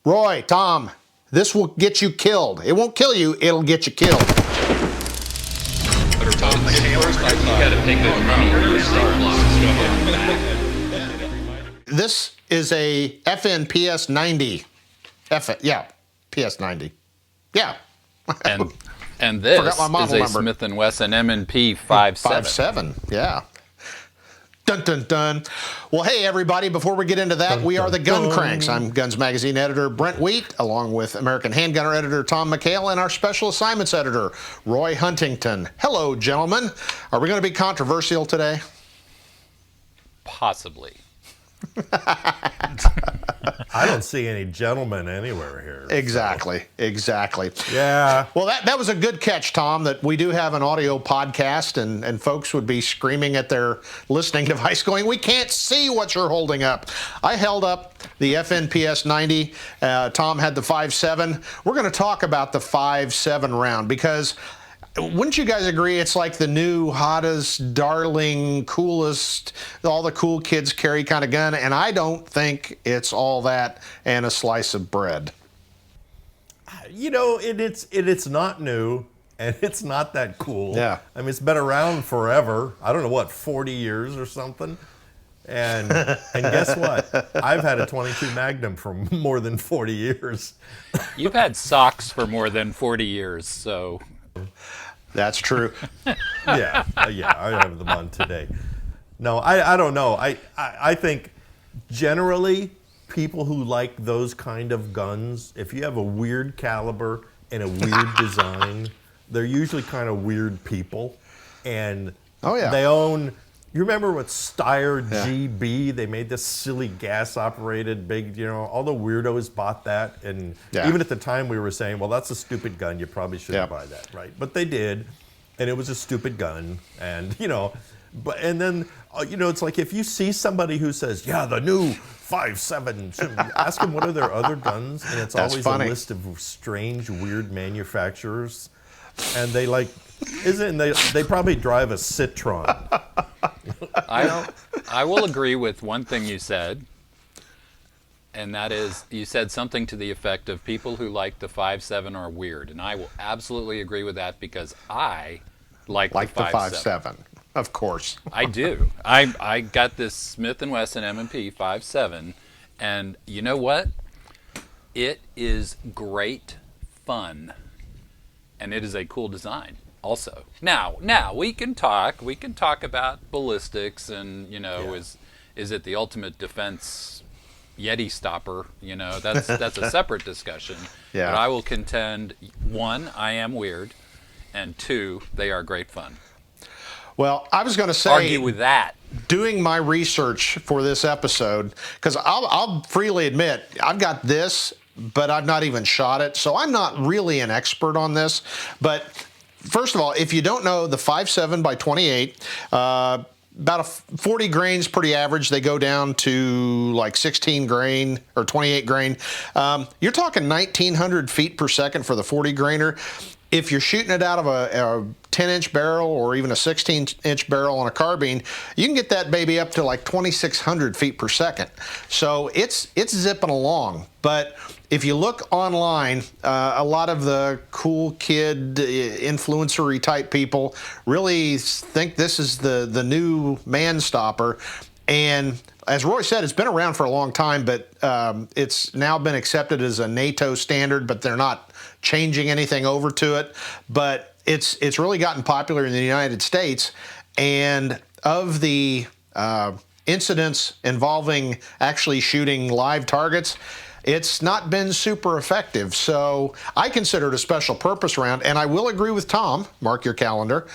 Roy, Tom, this will get you killed. It won't kill you, it'll get you killed. This is a FN PS90. PS90. Yeah. And this is a Smith & Wesson M&P 5.7. 5.7, yeah. Dun, dun, dun. Well, hey, everybody, before we get into that, we are the Gun Cranks. I'm Guns Magazine editor Brent Wheat, along with American Handgunner editor Tom McHale and our special assignments editor, Roy Huntington. Hello, gentlemen. Are we going to be controversial today? Possibly. I don't see any gentlemen anywhere here. Exactly. Yeah. Well, that was a good catch, Tom, that we do have an audio podcast, and folks would be screaming at their listening device going, we can't see what you're holding up. I held up the FNPS 90. Tom had the 5.7. We're going to talk about the 5.7 round because wouldn't you guys agree it's like the new hottest, darling, coolest, all the cool kids carry kind of gun, and I don't think it's all that and a slice of bread. You know, it's not new, and it's not that cool. Yeah. I mean, it's been around forever. I don't know, what, 40 years or something? And guess what? I've had a 22 Magnum for more than 40 years. You've had socks for more than 40 years, so... That's true. Yeah, I have them on today. No, I don't know. I think generally people who like those kind of guns, if you have a weird caliber and a weird design, they're usually kind of weird people. And they own... You remember with Steyr GB? They made this silly gas-operated big, all the weirdos bought that. And even at the time we were saying, well, that's a stupid gun. You probably shouldn't buy that, right? But they did, and it was a stupid gun. And, and then, it's like if you see somebody who says, yeah, the new 5.7, ask them what are their other guns, and it's always a list of strange, weird manufacturers. And they they probably drive a Citroen. I will agree with one thing you said, and that is you said something to the effect of people who like the 5.7 are weird, and I will absolutely agree with that because I like the 5.7. Of course. I do. I got this Smith & Wesson M&P 5.7, and you know what? It is great fun, and it is a cool design. Also, now we can talk about ballistics and is it the ultimate defense Yeti stopper? That's a separate discussion. Yeah. But I will contend, one, I am weird, and two, they are great fun. Well, I was going to say, argue with that. Doing my research for this episode, because I'll freely admit I've got this, but I've not even shot it, so I'm not really an expert on this, but. First of all, if you don't know, the 5.7 by 28, about 40 grains pretty average. They go down to like 16 grain or 28 grain. You're talking 1,900 feet per second for the 40 grainer. If you're shooting it out of a 10-inch barrel or even a 16-inch barrel on a carbine, you can get that baby up to like 2,600 feet per second. So it's zipping along. But if you look online, a lot of the cool kid influencery type people really think this is the new man stopper. And as Roy said, it's been around for a long time, but it's now been accepted as a NATO standard, but they're not changing anything over to it. But it's really gotten popular in the United States. And of the incidents involving actually shooting live targets, it's not been super effective. So I consider it a special purpose round. And I will agree with Tom, mark your calendar,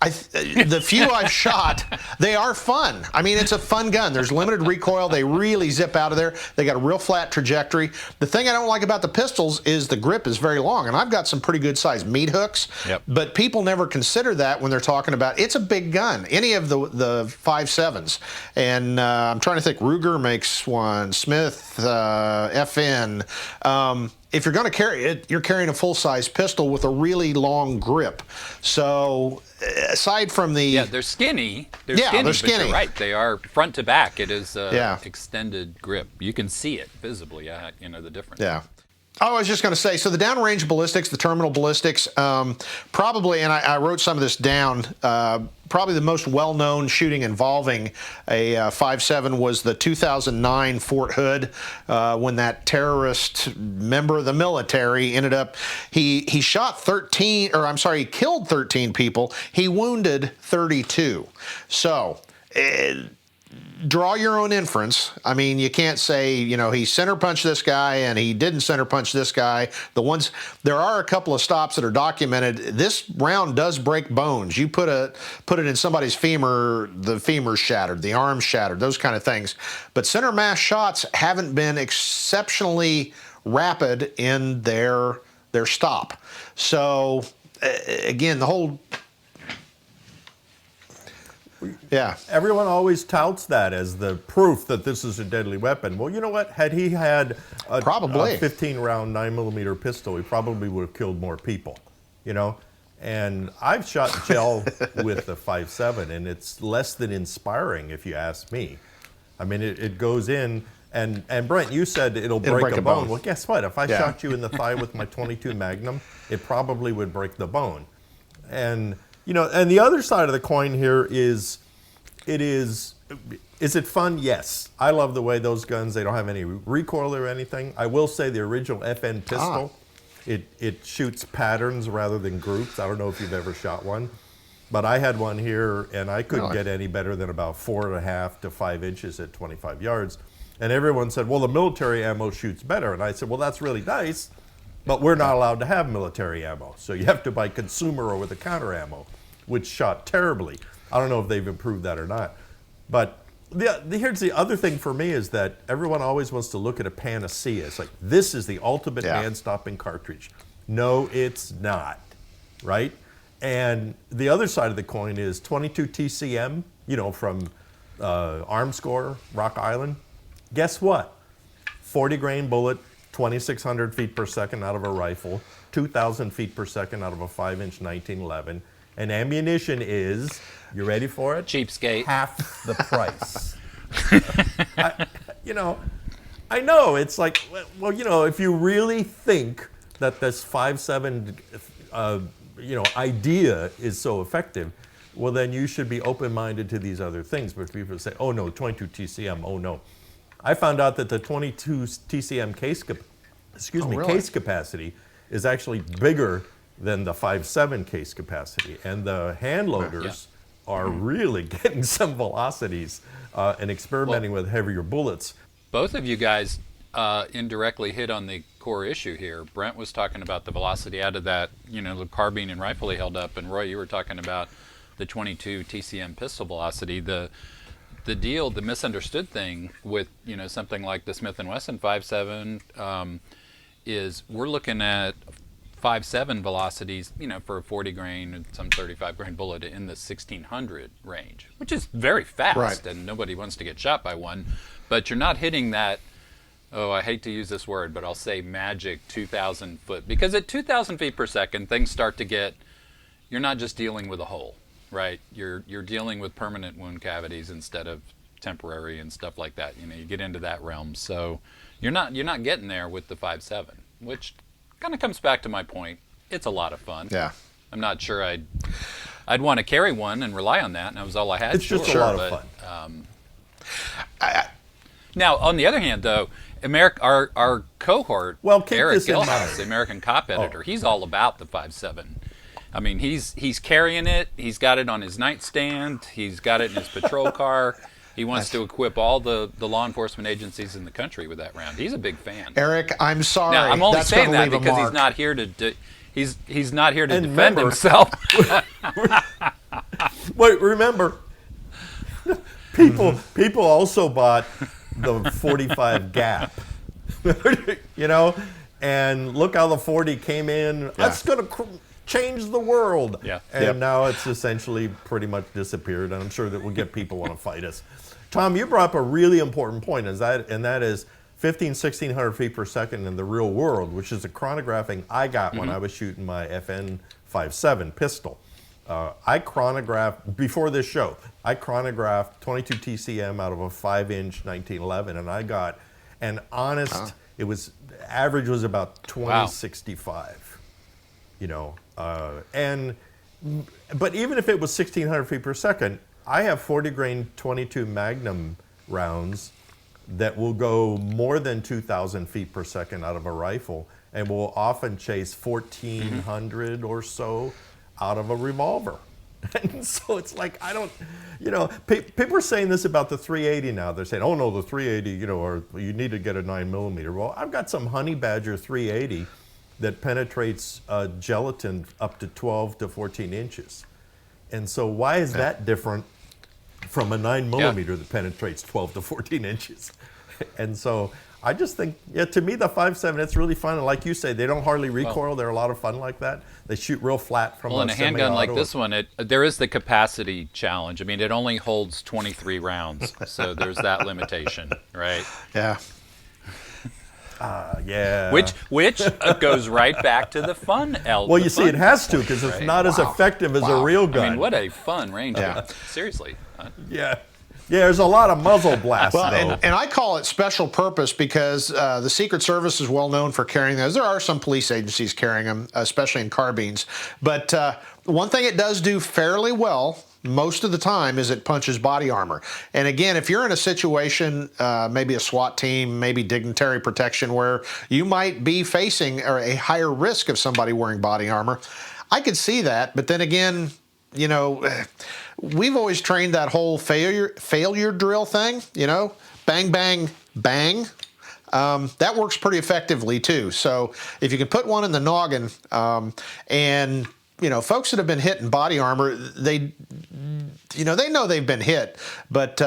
the few I've shot, they are fun. I mean, it's a fun gun. There's limited recoil. They really zip out of there. They got a real flat trajectory. The thing I don't like about the pistols is the grip is very long, and I've got some pretty good sized meat hooks. Yep. But people never consider that when they're talking about it's a big gun. Any of the 5.7s, and I'm trying to think. Ruger makes one. Smith, FN. if you're going to carry it, you're carrying a full-size pistol with a really long grip. So aside from the... Yeah, they're skinny. They're Yeah, skinny, they're but skinny. you're right. They are front to back. It is Yeah. extended grip. You can see it visibly, the difference. Yeah. Oh, I was just going to say, so the downrange ballistics, the terminal ballistics, probably, and I wrote some of this down, probably the most well-known shooting involving a 5.7 was the 2009 Fort Hood, when that terrorist member of the military ended up, he shot 13, or I'm sorry, he killed 13 people. He wounded 32. So... draw your own inference. I mean, you can't say, he center punched this guy and he didn't center punch this guy. There are a couple of stops that are documented. This round does break bones. You put it in somebody's femur, the femur's shattered, the arm's shattered, those kind of things. But center mass shots haven't been exceptionally rapid in their stop. So again, the whole... Yeah. Everyone always touts that as the proof that this is a deadly weapon. Well, you know what? Had he had a 15-round 9mm pistol, he probably would have killed more people, And I've shot gel with the 5.7, and it's less than inspiring, if you ask me. I mean, it goes in, and Brent, you said it'll break a bone. Well, guess what? If I shot you in the thigh with my 22 Magnum, it probably would break the bone. And... and the other side of the coin here is it fun? Yes. I love the way those guns, they don't have any recoil or anything. I will say the original FN pistol, it shoots patterns rather than groups. I don't know if you've ever shot one, but I had one here and I couldn't get any better than about 4.5 to 5 inches at 25 yards. And everyone said, well, the military ammo shoots better. And I said, well, that's really nice, but we're not allowed to have military ammo. So you have to buy consumer over-the-counter ammo, which shot terribly. I don't know if they've improved that or not. But here's the other thing for me is that everyone always wants to look at a panacea. It's like, this is the ultimate man-stopping cartridge. No, it's not, right? And the other side of the coin is 22 TCM, from Armscore, Rock Island. Guess what? 40-grain bullet, 2,600 feet per second out of a rifle, 2,000 feet per second out of a 5-inch 1911. And ammunition is, you ready for it? Cheapskate. Half the price. I know, it's like, well, if you really think that this 5.7, idea is so effective, well, then you should be open-minded to these other things. But people say, oh no, 22 TCM, oh no. I found out that the 22 TCM case capacity is actually bigger than the 5.7 case capacity. And the hand loaders are really getting some velocities and experimenting with heavier bullets. Both of you guys indirectly hit on the core issue here. Brent was talking about the velocity out of that, the carbine and rifle he held up, and Roy, you were talking about the 22 TCM pistol velocity. The misunderstood thing with something like the Smith & Wesson 5.7 is we're looking at 5.7 velocities, for a 40 grain and some 35 grain bullet in the 1600 range, which is very fast, and nobody wants to get shot by one. But you're not hitting that. Oh, I hate to use this word, but I'll say magic 2,000 foot, because at 2,000 feet per second, things start to get. You're not just dealing with a hole. Right, you're dealing with permanent wound cavities instead of temporary and stuff like that. You get into that realm. So you're not getting there with the 5.7, which kind of comes back to my point. It's a lot of fun. Yeah, I'm not sure I'd want to carry one and rely on that, and that was all I had. It's just a lot of fun. Now, on the other hand, though, our cohort, Eric Gilhouse, the American Cop editor, he's all about the 5.7. I mean, he's carrying it. He's got it on his nightstand. He's got it in his patrol car. He wants to equip all the law enforcement agencies in the country with that round. He's a big fan. Eric, I'm sorry. Now, I'm only saying that because he's not here to he's not here to defend himself. Wait, remember, people also bought the 45 Gap. And look how the 40 came in. That's going to change the world. Yeah. And now it's essentially pretty much disappeared, and I'm sure that we'll get people want to fight us. Tom, you brought up a really important point, and that is 1600 feet per second in the real world, which is the chronographing I got when I was shooting my FN 5.7 pistol. I chronographed, before this show, I chronographed 22 TCM out of a 5-inch 1911, and I got an honest, it was, average was about 2065, you know. But even if it was 1600 feet per second, I have 40 grain 22 Magnum rounds that will go more than 2,000 feet per second out of a rifle and will often chase 1,400 or so out of a revolver. And so it's like, I don't, you know, people are saying this about the 380 now. They're saying, oh no, the 380, you know, or you need to get a 9mm. Well, I've got some Honey Badger 380 that penetrates gelatin up to 12 to 14 inches. And so why is that different from a 9mm that penetrates 12 to 14 inches? And so I just think, to me, the 5.7, it's really fun. And like you say, they don't hardly recoil. They're a lot of fun like that. They shoot real flat from in a handgun like this one, there is the capacity challenge. I mean, it only holds 23 rounds, so there's that limitation, right? Yeah. Yeah. Which goes right back to the fun element. Well, you see, it has to, because it's not as effective as a real gun. I mean, what a fun range gun. Seriously. Yeah. Yeah, there's a lot of muzzle blast, Well, though. and I call it special purpose because the Secret Service is well known for carrying those. There are some police agencies carrying them, especially in carbines. But one thing it does do fairly well most of the time is it punches body armor. And again, if you're in a situation, maybe a SWAT team, maybe dignitary protection, where you might be facing a higher risk of somebody wearing body armor, I could see that. But then again, you know, we've always trained that whole failure drill thing, you know, bang, bang, bang. That works pretty effectively too. So if you can put one in the noggin, and you know, folks that have been hit in body armor, they know they've been hit, but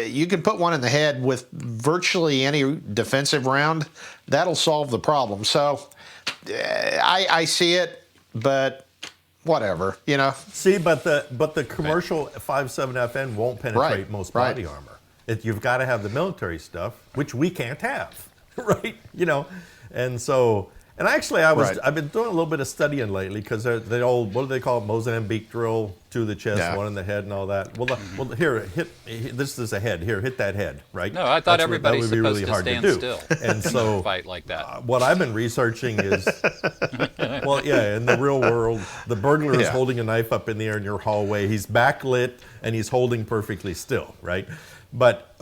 you can put one in the head with virtually any defensive round. That'll solve the problem. So I see it, but whatever, you know. See, but the commercial 5.7 FN won't penetrate most body armor. You've got to have the military stuff, which we can't have, right? You know, and so. And actually, I've been doing a little bit of studying lately, because the old, what do they call it, Mozambique drill, two to the chest, one in the head, and all that. Well, here, this is a head. Here, hit that head, right? No, I thought everybody's supposed to stand still and so fight like that. What I've been researching is, well, yeah, in the real world, the burglar is holding a knife up in the air in your hallway. He's backlit and he's holding perfectly still, right? But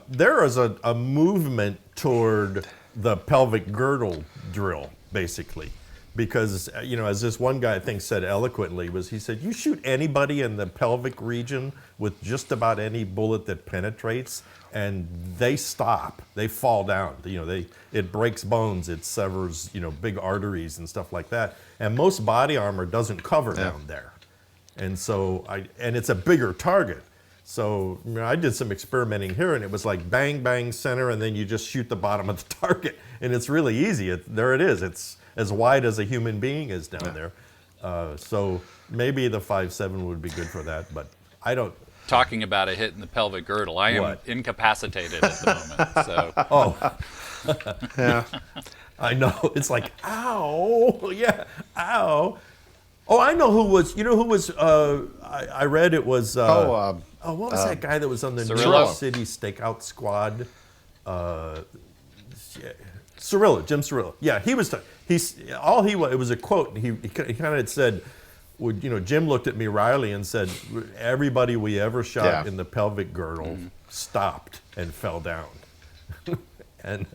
there is a movement toward the pelvic girdle drill, basically, because, you know, as this one guy I think said eloquently, he said, you shoot anybody in the pelvic region with just about any bullet that penetrates, and they stop, they fall down. You know, it breaks bones, it severs, you know, big arteries and stuff like that. And most body armor doesn't cover down there, and so and it's a bigger target. So, you know, I did some experimenting here, and it was like bang, bang, center, and then you just shoot the bottom of the target. And it's really easy. There it is. It's as wide as a human being is down there. So maybe the 5.7 would be good for that, but I don't. Talking about a hit in the pelvic girdle, I am incapacitated at the moment. So. Oh. Yeah. I know. It's like, ow. Yeah, ow. Oh, I know who was, I read it was, what was that guy that was on the New York City Stakeout squad? Cirillo, Jim Cirillo. Yeah, it was a quote. He kind of had said, Jim looked at me wryly and said, everybody we ever shot in the pelvic girdle stopped and fell down. And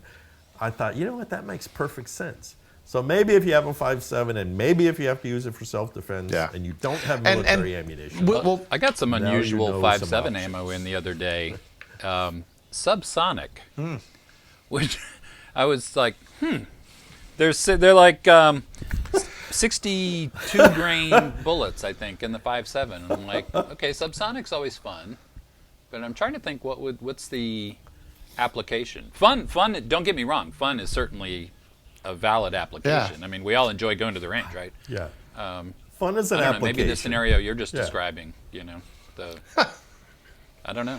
I thought, you know what, that makes perfect sense. So maybe if you have a 5.7, and maybe if you have to use it for self-defense, and you don't have military ammunition. Well, I got some unusual 5.7 ammo in the other day, subsonic, which I was like, they're like 62 grain bullets, I think, in the 5.7. And I'm like, okay, subsonic's always fun, but I'm trying to think what's the application. Fun. Don't get me wrong, fun is certainly a valid application. Yeah. I mean, we all enjoy going to the range, right? Yeah. Fun is an application. Maybe the scenario you're just describing, I don't know.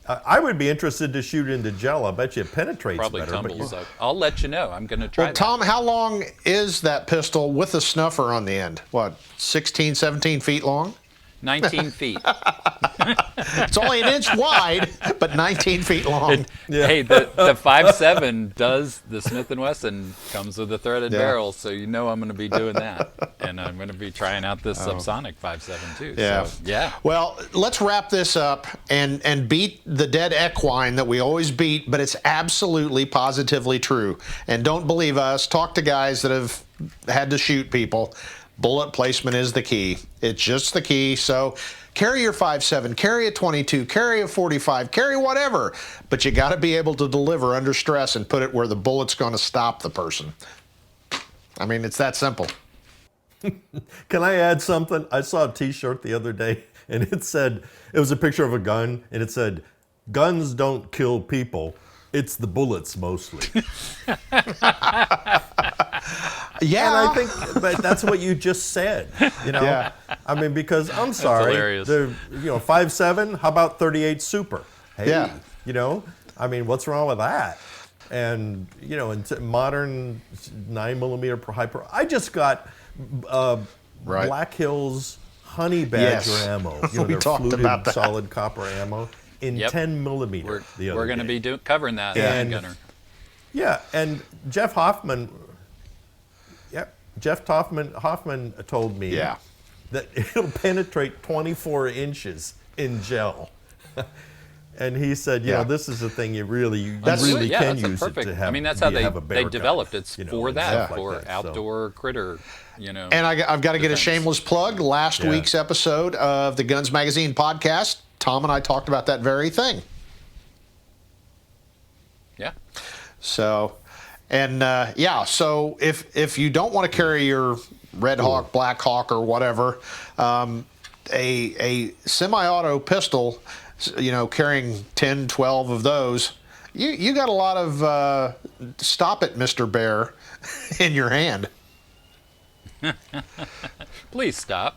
I would be interested to shoot into gel. I bet you it penetrates Probably better. tumbles up. I'll let you know. I'm going to try Well, that. Tom, how long is that pistol with a snuffer on the end? What, 16, 17 feet long? 19 feet. It's only an inch wide, but 19 feet long. Hey, the 5.7 does, the Smith & Wesson comes with a threaded barrel, so you know I'm going to be doing that. And I'm going to be trying out this subsonic 5.7 too. Yeah. So, yeah. Well, let's wrap this up and beat the dead equine that we always beat, but it's absolutely positively true. And don't believe us. Talk to guys that have had to shoot people. Bullet placement is the key. It's just the key. So carry your 5.7, carry a 22, carry a 45, carry whatever, but you got to be able to deliver under stress and put it where the bullet's going to stop the person. I mean, it's that simple. Can I add something? I saw a T-shirt the other day, and it said, it was a picture of a gun, and it said, "Guns don't kill people. It's the bullets mostly." Yeah. And I think but that's what you just said. You know, Yeah. I mean, because I'm sorry, hilarious. the 5.7. How about 38 Super? Hey, Yeah. you know, I mean, what's wrong with that? And you know, in modern 9mm hyper, I just got Right. Black Hills Honey Badger Yes. ammo. You know, We their talked fluted about that. solid copper ammo in Yep. 10mm. We're going to be covering that, And- Gunner. Yeah, and Jeff Hoffman told me Yeah. that it'll penetrate 24 inches in gel. And he said, you Yeah. know, this is the thing you really That's really good. Yeah, can that's a use perfect. it to have. I mean, that's how have a bear they gun, developed. It's you know, for and that, stuff like for that, so. outdoor critter, you know. And I've got to get a defense. shameless plug. Last Yeah. week's episode of the Guns Magazine podcast, Tom and I talked about that very thing. Yeah. So, and so if you don't want to carry your Red Hawk, Black Hawk, or whatever, a semi-auto pistol, you know, carrying 10, 12 of those, you got a lot of stop it, Mr. Bear, in your hand. Please stop.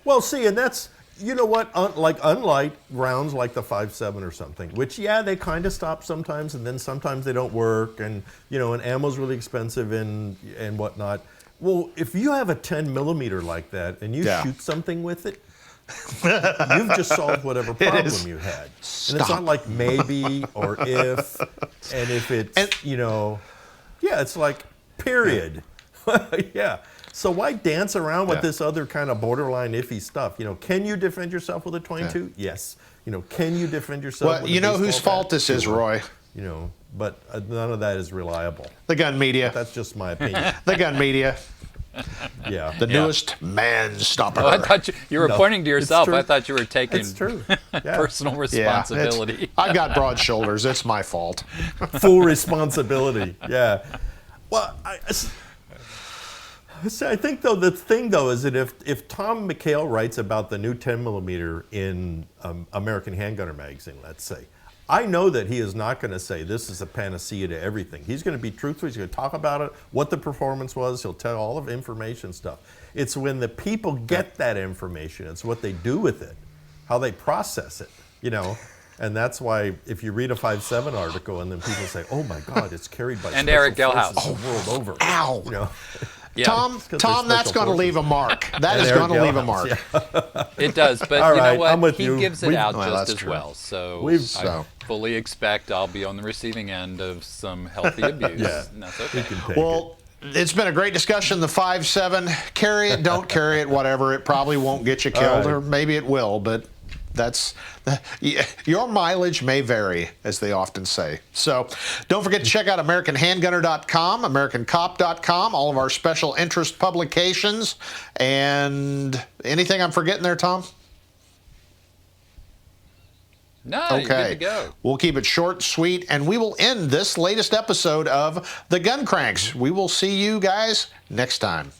Well, see, and that's, you know what, unlike rounds like the 5.7 or something, which, yeah, they kind of stop sometimes, and then sometimes they don't work, and, you know, and ammo's really expensive and whatnot. Well, if you have a 10mm like that and you Yeah. shoot something with it, you've just solved whatever problem you had. And it's not like maybe or if, and if it's, you know, yeah, it's like period. Yeah. So why dance around with this other kind of borderline iffy stuff? You know, can you defend yourself with a 22? Yes. You know, can you defend yourself Well, with you a know baseball whose bat? fault this is, Sure. Roy. You know, but none of that is reliable. The gun media. That's just my opinion. The gun media. Yeah. The newest man stopper. Oh, I thought you were No, pointing to it's yourself. true. I thought you were taking It's true. Yeah. personal Yeah, responsibility. I've got broad shoulders. It's my fault. Full responsibility. Yeah. Well, I think though the thing though is that if Tom McHale writes about the new 10mm in American Handgunner magazine, let's say, I know that he is not going to say this is a panacea to everything. He's going to be truthful. He's going to talk about it, what the performance was. He'll tell all of information stuff. It's when the people get that information, it's what they do with it, how they process it, you know. And that's why if you read a 5.7 article and then people say, "Oh my God, it's carried by And special Eric Delhouse. forces the world over," Ow. you know. Yeah, Tom, 'cause Tom, they're that's special going to leave a mark. That is Eric going to leave a Delhouse, mark. it does. But All you know right, what? I'm with He you. gives it We've- out Well, just that's as true. well. So We've- I fully expect I'll be on the receiving end of some healthy abuse. Yeah. And that's okay. Take Well, it's been a great discussion. The 5.7, carry it, don't carry it, whatever. It probably won't get you killed, right. or maybe it will, but that's your mileage may vary, as they often say. So don't forget to check out AmericanHandgunner.com, AmericanCop.com, all of our special interest publications, and anything I'm forgetting there, Tom? No, you're good to go. We'll keep it short, sweet, and we will end this latest episode of The Gun Cranks. We will see you guys next time.